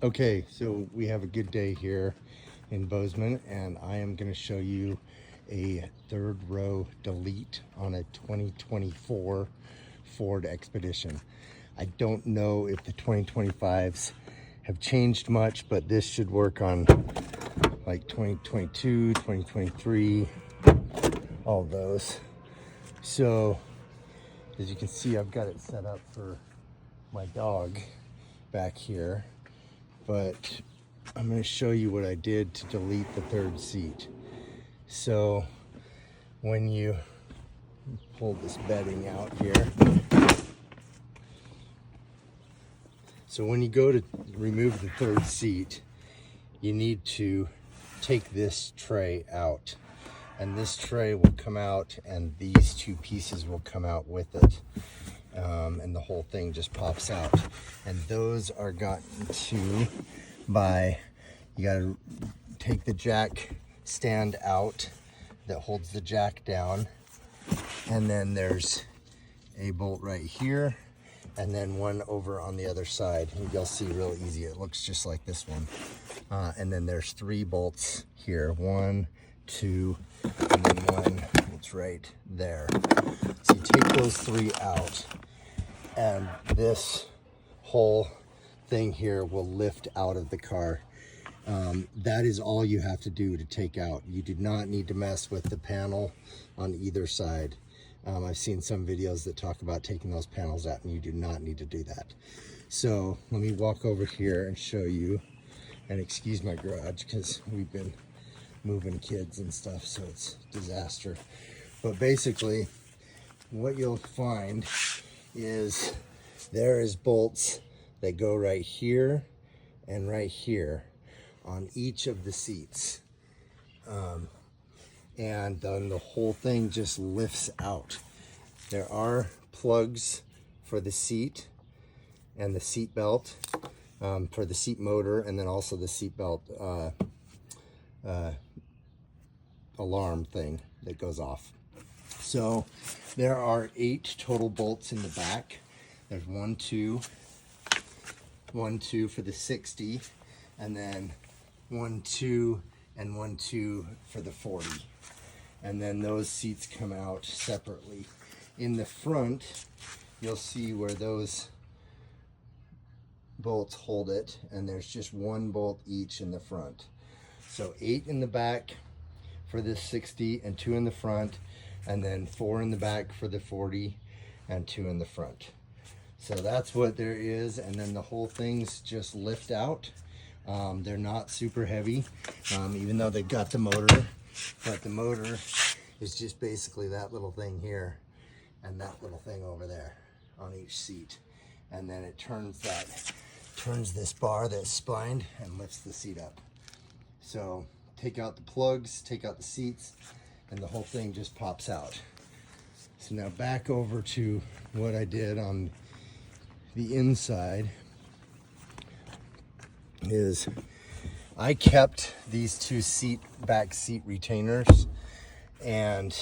Okay, so we have a good day here in Bozeman, and I am going to show you a third row delete on a 2024 Ford Expedition. I don't know if the 2025s have changed much, but this should work on like 2022, 2023, all those. So as you can see, I've got it set up for my dog back here, but I'm going to show you what I did to delete the third seat. So when you pull this bedding out here, so when you go to remove the third seat, you need to take this tray out, and this tray will come out and these two pieces will come out with it, and the whole thing just pops out. And those are gotten to by, you got to take the jack stand out that holds the jack down, and then there's a bolt right here and then one over on the other side, and you'll see real easy, it looks just like this one. And then there's 3 bolts here, 1, 2, and then one that's right there. So you take those 3 out, and this whole thing here will lift out of the car. That is all you have to do to take out. You do not need to mess with the panel on either side. I've seen some videos that talk about taking those panels out, and you do not need to do that. So let me walk over here and show you, and excuse my garage because we've been moving kids and stuff, so it's a disaster. But basically what you'll find is there is bolts that go right here and right here on each of the seats, and then the whole thing just lifts out. There are plugs for the seat and the seat belt, for the seat motor, and then also the seat belt alarm thing that goes off. So there are 8 total bolts in the back. There's 1, 2, 1, 2 for the 60, and then 1, 2, and 1, 2 for the 40. And then those seats come out separately. In the front, you'll see where those bolts hold it, and there's just 1 bolt each in the front. So 8 in the back for this 60 and 2 in the front, and then 4 in the back for the 40 and 2 in the front. So that's what there is, and then the whole thing's just lift out. They're not super heavy, even though they've got the motor, but the motor is just basically that little thing here and that little thing over there on each seat. And then it turns this bar that's splined and lifts the seat up. So take out the plugs, take out the seats, and the whole thing just pops out. So now back over to what I did on the inside is I kept these 2 back seat retainers and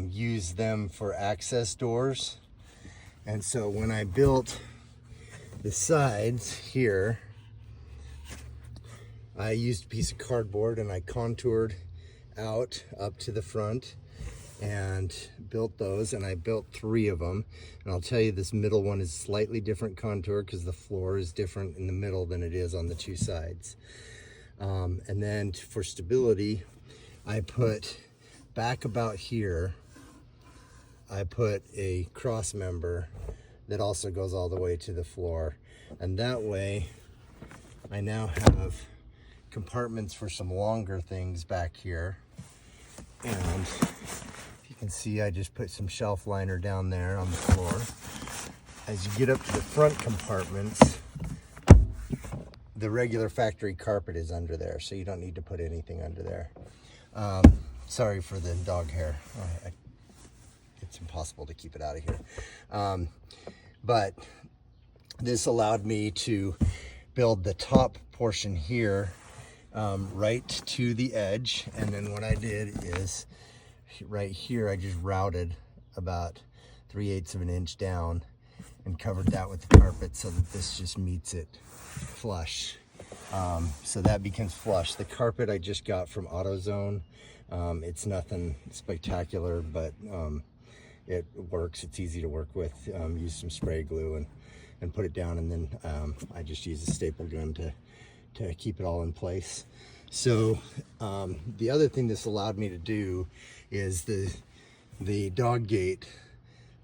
used them for access doors. And so when I built the sides here, I used a piece of cardboard and I contoured out up to the front and built those, and I built 3 of them. And I'll tell you, this middle one is slightly different contour because the floor is different in the middle than it is on the 2 sides. And then for stability, I put back about here, I put a cross member that also goes all the way to the floor. And that way I now have compartments for some longer things back here. And you can see I just put some shelf liner down there on the floor. As you get up to the front compartments, the regular factory carpet is under there, so you don't need to put anything under there. Sorry for the dog hair. It's impossible to keep it out of here. But this allowed me to build the top portion here right to the edge, and then what I did is right here I just routed about 3/8 of an inch down and covered that with the carpet so that this just meets it flush. So that becomes flush. The carpet I just got from AutoZone. It's nothing spectacular, but it works. It's easy to work with. Use some spray glue and put it down, and then I just use a staple gun to keep it all in place. So the other thing this allowed me to do is the dog gate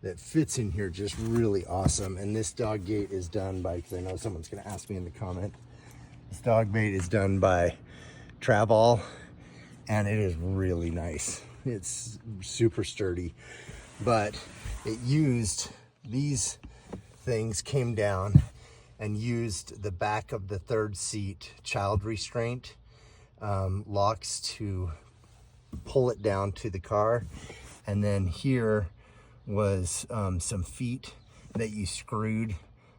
that fits in here just really awesome. And this dog gate is done by, because I know someone's going to ask me in the comment, this dog gate is done by Travel, and it is really nice. It's super sturdy, but it used these things, came down and used the back of the third seat child restraint locks to pull it down to the car. And then here was some feet that you screwed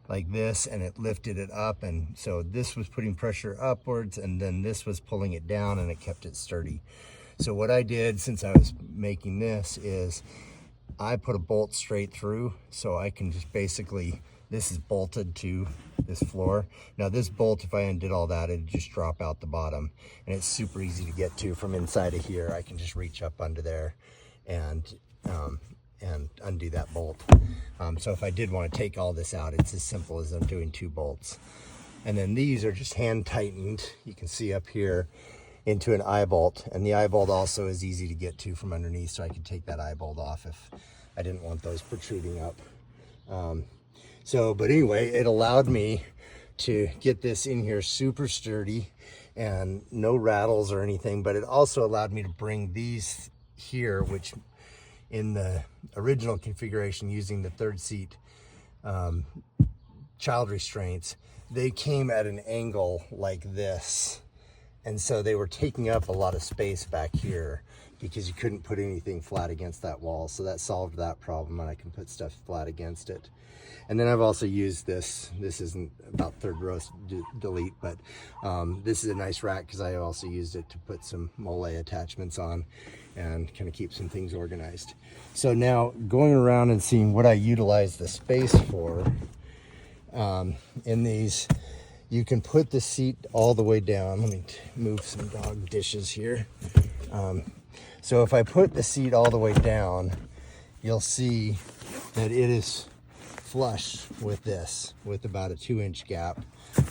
like this, and it lifted it up, and so this was putting pressure upwards, and then this was pulling it down, and it kept it sturdy. So what I did, since I was making this, is I put a bolt straight through, so I can just basically, this is bolted to this floor. Now this bolt, if I undid all that, it'd just drop out the bottom, and it's super easy to get to from inside of here. I can just reach up under there and undo that bolt. So if I did want to take all this out, it's as simple as undoing 2 bolts. And then these are just hand tightened, you can see up here, into an eye bolt. And the eye bolt also is easy to get to from underneath, so I could take that eye bolt off if I didn't want those protruding up. But anyway, it allowed me to get this in here super sturdy and no rattles or anything, but it also allowed me to bring these here, which in the original configuration using the third seat child restraints, they came at an angle like this. And so they were taking up a lot of space back here because you couldn't put anything flat against that wall. So that solved that problem, and I can put stuff flat against it. And then I've also used this. This isn't about third row delete, but this is a nice rack because I also used it to put some mole attachments on and kind of keep some things organized. So now going around and seeing what I utilize the space for, in these, you can put the seat all the way down. Let me move some dog dishes here. So if I put the seat all the way down, you'll see that it is flush with this, with about a 2-inch gap.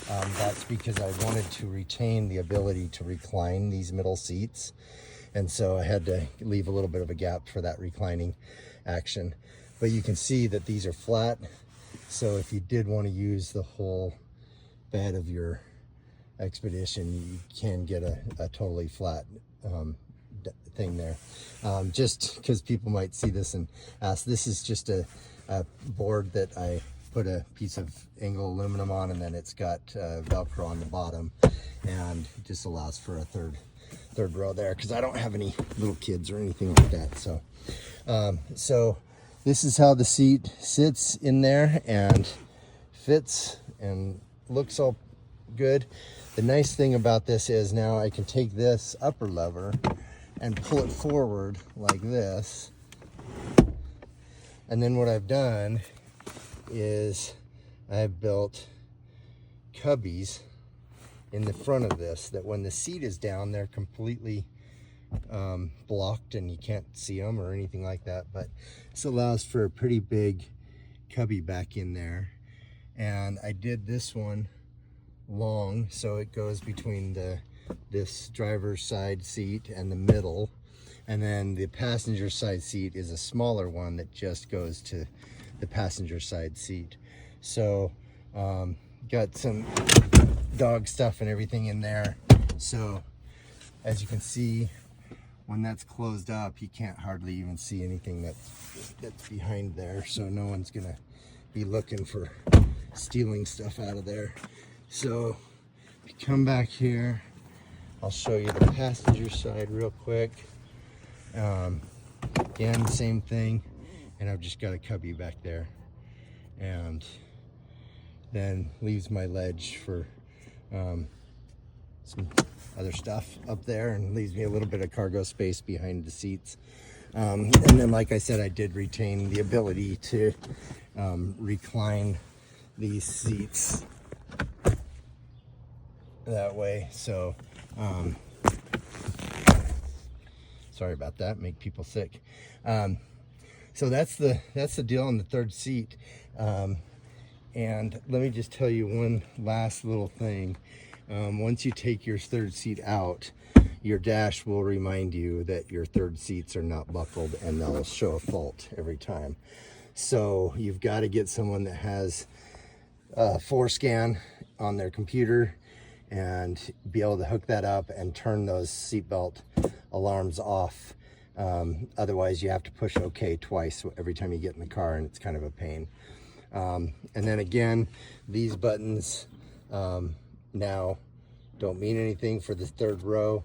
That's because I wanted to retain the ability to recline these middle seats, and so I had to leave a little bit of a gap for that reclining action. But you can see that these are flat, so if you did want to use the whole bed of your Expedition, you can get a totally flat thing there. Just because people might see this and ask, this is just a board that I put a piece of angle aluminum on, and then it's got Velcro on the bottom, and it just allows for a third row there because I don't have any little kids or anything like that. So this is how the seat sits in there and fits and looks all good. The nice thing about this is now I can take this upper lever and pull it forward like this. And then what I've done is I've built cubbies in the front of this that when the seat is down, they're completely blocked and you can't see them or anything like that. But this allows for a pretty big cubby back in there. And I did this one long, so it goes between this driver's side seat and the middle, and then the passenger side seat is a smaller one that just goes to the passenger side seat. So got some dog stuff and everything in there, so as you can see, when that's closed up, you can't hardly even see anything that's behind there, so no one's gonna be looking for stealing stuff out of there. So if you come back here, I'll show you the passenger side real quick. Again, same thing, and I've just got a cubby back there, and then leaves my ledge for some other stuff up there, and leaves me a little bit of cargo space behind the seats. And then, like I said, I did retain the ability to recline these seats that way. So sorry about that, make people sick. So that's the deal on the third seat. And let me just tell you one last little thing. Once you take your third seat out, your dash will remind you that your third seats are not buckled, and they'll show a fault every time. So you've got to get someone that has a forescan on their computer and be able to hook that up and turn those seatbelt alarms off. Otherwise you have to push OK twice every time you get in the car, and it's kind of a pain. And then again, these buttons now don't mean anything for the third row.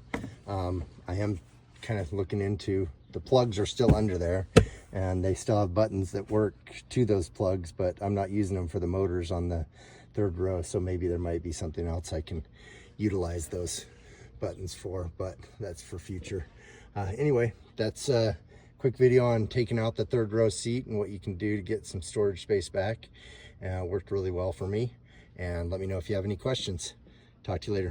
I am kind of looking into, the plugs are still under there, and they still have buttons that work to those plugs, but I'm not using them for the motors on the third row, so maybe there might be something else I can utilize those buttons for, but that's for future. Anyway, that's a quick video on taking out the third row seat and what you can do to get some storage space back. Worked really well for me, and let me know if you have any questions. Talk to you later.